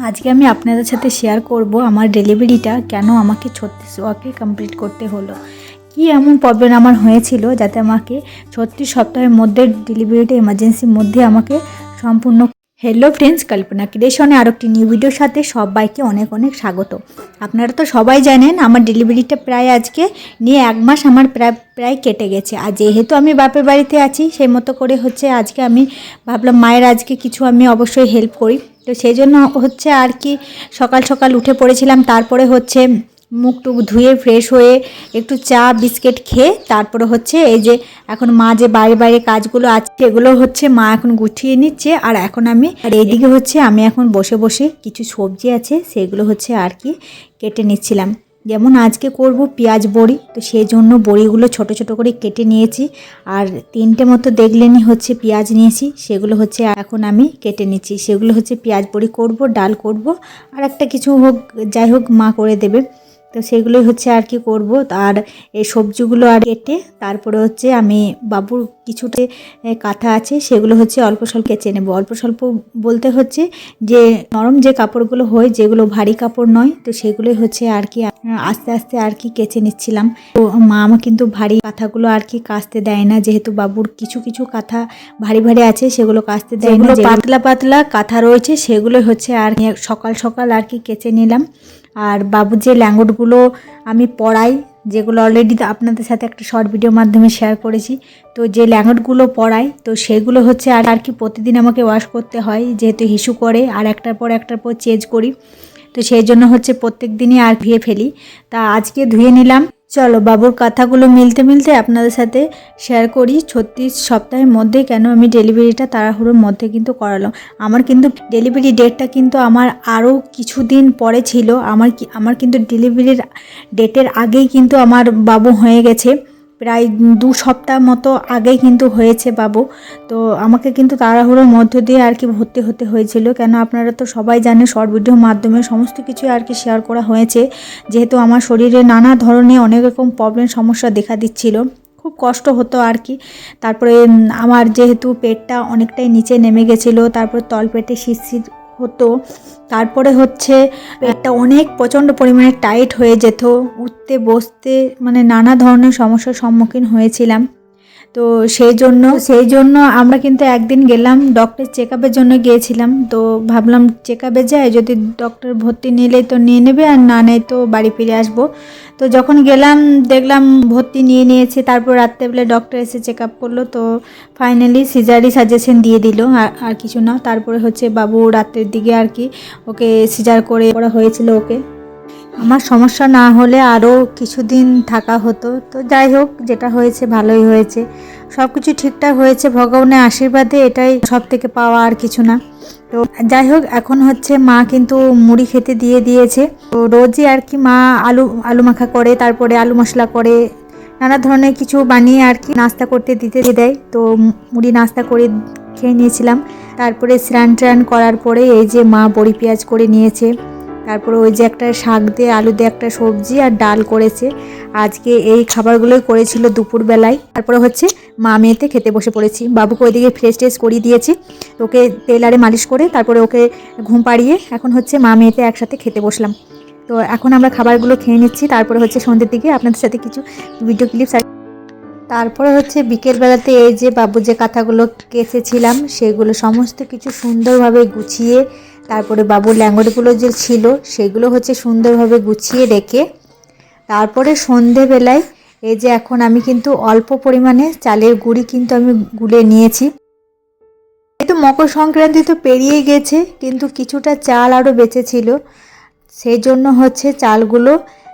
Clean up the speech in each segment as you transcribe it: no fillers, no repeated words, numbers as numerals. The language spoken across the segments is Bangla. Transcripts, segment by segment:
আজকে আমি আপনাদের সাথে শেয়ার করব আমার ডেলিভারিটা কেন আমাকে 36 ওয়াকে কমপ্লিট করতে হলো। কি এমন প্রবলেম আমার হয়েছিল যাতে আমাকে 36 সপ্তাহের মধ্যে ডেলিভারিটা এমার্জেন্সির মধ্যে আমাকে সম্পূর্ণ। হ্যালো ফ্রেন্ডস, কল্পনা ক্রিয়েশনে আর একটি নিউ ভিডিওর সাথে সবাইকে অনেক অনেক স্বাগত। আপনারা তো সবাই জানেন আমার ডেলিভারিটা প্রায় আজকে নিয়ে 1 মাস আমার প্রায় কেটে গেছে। আর যেহেতু আমি বাপের বাড়িতে আছি সেই মতো করে আজকে আমি ভাবলাম মায়ের আজকে কিছু আমি অবশ্যই হেল্প করি। তো সেই জন্য আর কি সকাল সকাল উঠে পড়েছিলাম। তারপরে মুখ টুক ধুয়ে ফ্রেশ হয়ে একটু চা বিস্কিট খেয়ে তারপরে এই যে এখন মা যে বাইরে বাইরে কাজগুলো আছে সেগুলো মা এখন গুছিয়ে নিচ্ছে। আর এখন এইদিকে আমি এখন বসে বসে কিছু সবজি আছে সেগুলো আর কি কেটে নিচ্ছিলাম। যেমন আজকে করব পেঁয়াজ বড়ি, তো সেই জন্য বড়িগুলো ছোট ছোট করে কেটে নিয়েছি। আর 3টে মতো দেখলেনি পেঁয়াজ নিয়েছি, সেগুলো এখন আমি কেটে নিচ্ছি। সেগুলো পেঁয়াজ বড়ি করব, ডাল করব, আর একটা কিছু হোক যাই হোক মা করে দেবে। তো সেগুলোই আর কি করব। আর এই সবজিগুলো আর কেটে তারপরে আমি বাবুর কিছুতে কাঁথা আছে সেগুলো অল্প স্বল্প কেচে নেব। অল্প স্বল্প বলতে যে নরম যে কাপড়গুলো হয়, যেগুলো ভারী কাপড় নয়, তো সেগুলোই আর কি আস্তে আস্তে আর কি কেচে নিচ্ছিলাম। তো মা আমার কিন্তু ভারী কাঁথাগুলো আর কি কাচতে দেয় না, যেহেতু বাবুর কিছু কিছু কাঁথা ভারী ভারী আছে সেগুলো কাচতে দেয় না। পাতলা পাতলা কাঁথা রয়েছে সেগুলো আর সকাল সকাল আর কি কেচে নিলাম। আর বাবুর যে ল্যাঙ্গটগুলো আমি পরাই, যেগুলো অলরেডি আপনাদের সাথে একটা শর্ট ভিডিওর মাধ্যমে শেয়ার করেছি, তো যে ল্যাঙ্গটগুলো পরাই তো সেগুলো আর কি প্রতিদিন আমাকে ওয়াশ করতে হয়, যেহেতু হিসু করে আর একটার পর চেঞ্জ করি। তো সেই জন্য প্রত্যেক দিনই আর ধুয়ে ফেলি। তা আজকে ধুয়ে নিলাম। চলো বাবুর কথাগুলো মিলতে মিলতে আপনাদের সাথে শেয়ার করি 36 সপ্তাহের মধ্যে কেন আমি ডেলিভারিটা তাড়াহুড়োর মধ্যে কিন্তু করালাম। আমার কিন্তু ডেলিভারি ডেটটা কিন্তু আমার আরও কিছুদিন পরে ছিল। আমার কিন্তু ডেলিভারির ডেটের আগেই কিন্তু আমার বাবু হয়ে গেছে, প্রায় 2 সপ্তাহ মতো আগেই কিন্তু হয়েছে বাবু। তো আমাকে কিন্তু তাড়াহুড়োর মধ্য দিয়ে আর কি ভর্তি হতে হয়েছিল, কেন আপনারা তো সবাই জানেন শর্ট ভিডিওর মাধ্যমে সমস্ত কিছু আর কি শেয়ার করা হয়েছে। যেহেতু আমার শরীরে নানা ধরনের অনেক রকম প্রবলেম সমস্যা দেখা দিচ্ছিল, খুব কষ্ট হতো আর কি। তারপরে আমার যেহেতু পেটটা অনেকটাই নিচে নেমে গেছিলো, তারপর তলপেটে শিরশির হতো, তারপরে পেটটা অনেক প্রচণ্ড পরিমাণে টাইট হয়ে যেত, উঠতে বসতে মানে নানা ধরনের সমস্যার সম্মুখীন হয়েছিলাম। তো সেই জন্য আমরা কিন্তু একদিন গেলাম ডক্টর চেক আপের জন্য গিয়েছিলাম। তো ভাবলাম চেক আপে যাই, যদি ডক্টর ভর্তি নিলে তো নিয়ে নেবে, আর না নেয় তো বাড়ি ফিরে আসবো। তো যখন গেলাম দেখলাম ভর্তি নিয়ে নিয়েছে। তারপর রাত্রেবেলা ডক্টর এসে চেক আপ করলো, তো ফাইনালি সিজারই সাজেশন দিয়ে দিল, আর কিছু না। তারপরে বাবু রাত্রের দিকে আর কি ওকে সিজার করা হয়েছিল ওকে। আমার সমস্যা না হলে আরও কিছুদিন থাকা হতো। তো যাই হোক, যেটা হয়েছে ভালোই হয়েছে, সব কিছু ঠিকঠাক হয়েছে ভগবানের আশীর্বাদে, এটাই সব থেকে পাওয়া, আর কিছু না। তো যাই হোক, এখন মা কিন্তু মুড়ি খেতে দিয়ে দিয়েছে। তো রোজই আর কি মা আলু মাখা করে, তারপরে আলু মশলা করে, নানা ধরনের কিছু বানিয়ে আর কি নাস্তা করতে দিতে দেয়। তো মুড়ি নাস্তা করে খেয়ে নিয়েছিলাম। তারপরে স্নান ট্রান করার পরে এই যে মা বড়ি পেঁয়াজ করে নিয়েছে, তারপরে ওই যে একটা শাক দিয়ে আলু দিয়ে একটা সবজি আর ডাল করেছে। আজকে এই খাবারগুলোই করেছিল দুপুরবেলায়। তারপরে মা মেয়েতে খেতে বসে পড়েছি। বাবুকে ওইদিকে ফ্রেশ ট্রেশ করিয়ে দিয়েছি, ওকে তেলারে মালিশ করে তারপরে ওকে ঘুম পাড়িয়ে এখন মা মেয়েতে একসাথে খেতে বসলাম। তো এখন আমরা খাবারগুলো খেয়ে নিচ্ছি। তারপরে সন্ধ্যের দিকে আপনাদের সাথে কিছু ভিডিও ক্লিপস। তারপরে বিকেলবেলাতে এই যে বাবু যে কাঁথাগুলো কেচেছিলাম সেগুলো সমস্ত কিছু সুন্দরভাবে গুছিয়ে, তারপরে বাবুর ল্যাঙ্গটগুলো যে ছিল সেগুলো সুন্দরভাবে গুছিয়ে রেখে, তারপরে সন্ধেবেলায় এই যে এখন আমি কিন্তু অল্প পরিমাণে চালের গুঁড়ি কিন্তু আমি গুলে নিয়েছি। তো মকর সংক্রান্তি তো পেরিয়ে গেছে, কিন্তু কিছুটা চাল আরও বেঁচে ছিল। সেই জন্য চালগুলো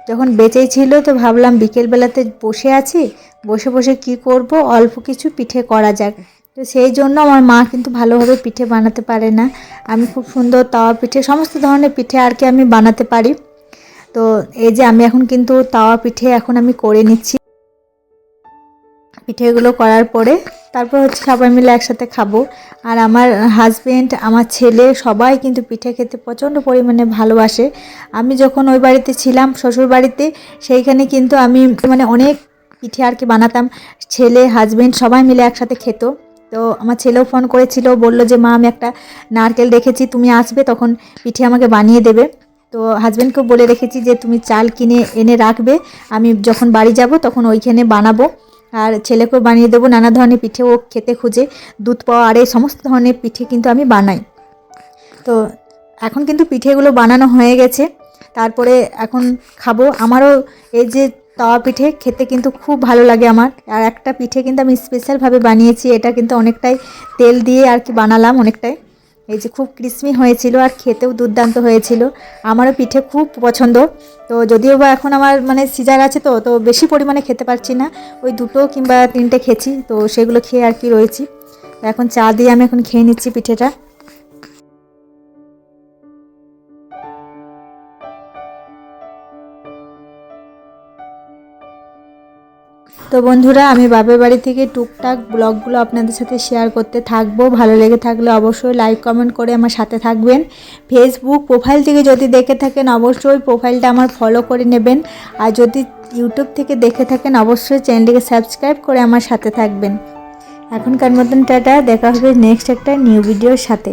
যখন বেঁচেই ছিল, তো ভাবলাম বিকেলবেলাতে বসে আছি, বসে বসে কি করব, অল্প কিছু পিঠে করা যাক। তো সেই জন্য আমার মা কিন্তু ভালোভাবে পিঠে বানাতে পারে না, আমি খুব সুন্দর তাওয়া পিঠে সমস্ত ধরনের পিঠে আর কি আমি বানাতে পারি। তো এই যে আমি এখন কিন্তু তাওয়া পিঠে এখন আমি করে নিচ্ছি। পিঠেগুলো করার পরে তারপর সবাই মিলে একসাথে খাবো। আর আমার হাজব্যান্ড, আমার ছেলে সবাই কিন্তু পিঠে খেতে প্রচণ্ড পরিমাণে ভালোবাসে। আমি যখন ওই বাড়িতে ছিলাম শ্বশুর বাড়িতে, সেইখানে কিন্তু আমি অনেক পিঠে আর কি বানাতাম, ছেলে হাজব্যান্ড সবাই মিলে একসাথে খেত। তো আমার ছেলেও ফোন করেছিল, বলল যে মা আমি একটা নারকেল রেখেছি, তুমি আসবে তখন পিঠে আমাকে বানিয়ে দেবে। তো হাজব্যান্ডকেও বলে রেখেছি যে তুমি চাল কিনে এনে রাখবে, আমি যখন বাড়ি যাব তখন ওইখানে বানাবো। আর ছেলেকেও বানিয়ে দেবো নানা ধরনের পিঠে, ও খেতে খুঁজে দুধ পাওয়া আর এই সমস্ত ধরনের পিঠে কিন্তু আমি বানাই। তো এখন কিন্তু পিঠেগুলো বানানো হয়ে গেছে, তারপরে এখন খাবো। আমারও এই যে তাওয়া পিঠে খেতে কিন্তু খুব ভালো লাগে আমার। আর একটা পিঠে কিন্তু আমি স্পেশালভাবে বানিয়েছি, এটা কিন্তু অনেকটাই তেল দিয়ে আর কি বানালাম অনেকটাই। এই যে খুব ক্রিসমি হয়েছিল আর খেতেও দুর্দান্ত হয়েছিল। আমারও পিঠে খুব পছন্দ। তো যদিও বা এখন আমার মানে সিজার আছে, তো বেশি পরিমাণে খেতে পারছি না, ওই 2 কিংবা 3টে খেয়েছি, তো সেগুলো খেয়ে আর কি রয়েছি। তো এখন চা দিয়ে আমি এখন খেয়ে নিচ্ছি পিঠেটা। তো বন্ধুরা, আমি বাপের বাড়ি থেকে টুকটাক ব্লগগুলো আপনাদের সাথে শেয়ার করতে থাকবো। ভালো লেগে থাকলে অবশ্যই লাইক কমেন্ট করে আমার সাথে থাকবেন। ফেসবুক প্রোফাইল থেকে যদি দেখে থাকেন অবশ্যই প্রোফাইলটা আমার ফলো করে নেবেন। আর যদি ইউটিউব থেকে দেখে থাকেন অবশ্যই চ্যানেলটিকে সাবস্ক্রাইব করে আমার সাথে থাকবেন। এখনকার মতন টাটা, দেখা হবে নেক্সট একটা নিউ ভিডিওর সাথে।